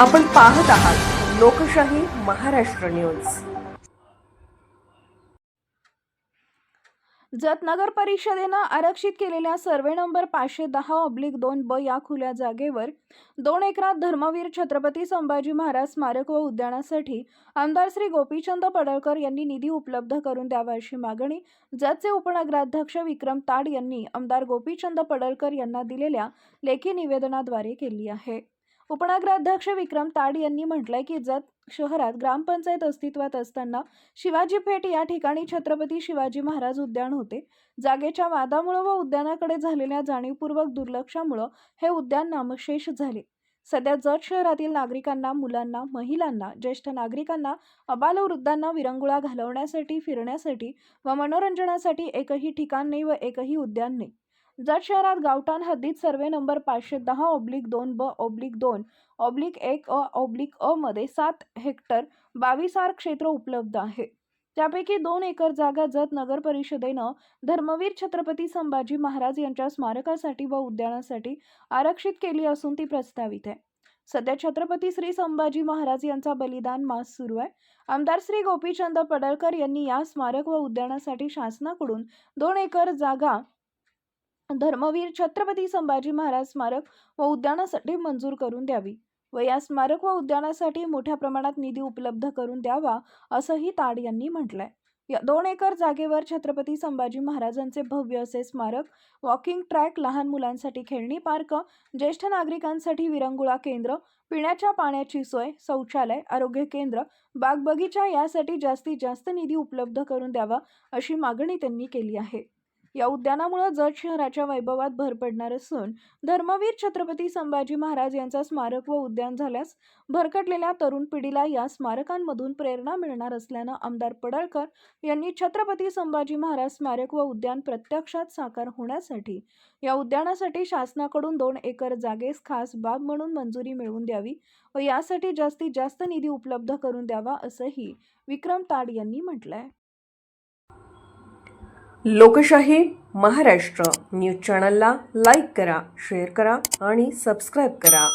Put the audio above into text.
आपण पाहत आहात लोकशाही महाराष्ट्र न्यूज। जत नगर परिषदेनं आरक्षित केलेल्या सर्वे नंबर 510/2 या खुल्या जागेवर 2 एकरात धर्मवीर छत्रपती संभाजी महाराज स्मारक व उद्यानासाठी आमदार श्री गोपीचंद पडळकर यांनी निधी उपलब्ध करून द्यावा अशी मागणी जतचे उपनगराध्यक्ष विक्रम ताड यांनी आमदार गोपीचंद पडळकर यांना दिलेल्या लेखी निवेदनाद्वारे केली आहे। उपनगराध्यक्ष विक्रम ताड यांनी म्हटलंय की जत शहरात ग्रामपंचायत अस्तित्वात असताना शिवाजी पेठ या ठिकाणी छत्रपती शिवाजी महाराज उद्यान होते। जागेच्या वादामुळे व उद्यानाकडे झालेल्या जाणीवपूर्वक दुर्लक्षामुळे हे उद्यान नामशेष झाले। सध्या जत शहरातील नागरिकांना, मुलांना, महिलांना, ज्येष्ठ नागरिकांना, अबालवृद्धांना विरंगुळा घालवण्यासाठी, फिरण्यासाठी व मनोरंजनासाठी एकही ठिकाण नाही व एकही उद्यान नाही। जत शहरात गावठाण हद्दीत सर्वे नंबर 510/2/2/1/1 मध्ये 7 हेक्टर 22 आर क्षेत्र उपलब्ध आहे। त्यापैकी 2 एकर जागा जत नगर परिषदेनं धर्मवीर छत्रपती संभाजी महाराज यांच्या स्मारकासाठी व उद्यानासाठी आरक्षित केली असून ती प्रस्तावित आहे। सध्या छत्रपती श्री संभाजी महाराज यांचा बलिदान मास सुरू आहे। आमदार श्री गोपीचंद पडळकर यांनी या स्मारक व उद्यानासाठी शासनाकडून 2 एकर जागा धर्मवीर छत्रपती संभाजी महाराज स्मारक व उद्यानासाठी मंजूर करून द्यावी व या स्मारक व उद्यानासाठी मोठ्या प्रमाणात निधी उपलब्ध करून द्यावा असंही ताड यांनी म्हटलंय। या 2 एकर जागेवर छत्रपती संभाजी महाराजांचे भव्य असे स्मारक, वॉकिंग ट्रॅक, लहान मुलांसाठी खेळणी पार्क, ज्येष्ठ नागरिकांसाठी विरंगुळा केंद्र, पिण्याच्या पाण्याची सोय, शौचालय, आरोग्य केंद्र, बाग बगीचा यासाठी जास्तीत जास्त निधी उपलब्ध करून द्यावा अशी मागणी त्यांनी केली आहे। या उद्यानामुळे जत शहराच्या वैभवात भर पडणार असून धर्मवीर छत्रपती संभाजी महाराज यांचा स्मारक व उद्यान झाल्यास भरकटलेल्या तरुण पिढीला या स्मारकांमधून प्रेरणा मिळणार असल्यानं आमदार पडळकर यांनी छत्रपती संभाजी महाराज स्मारक व उद्यान प्रत्यक्षात साकार होण्यासाठी या उद्यानासाठी शासनाकडून 2 एकर जागेस खास बाब म्हणून मंजुरी मिळवून द्यावी व यासाठी जास्तीत जास्त निधी उपलब्ध करून द्यावा असंही विक्रम ताड यांनी म्हटलंय। लोकशाही महाराष्ट्र न्यूज चॅनलला लाईक करा, शेअर करा आणि सबस्क्राईब करा।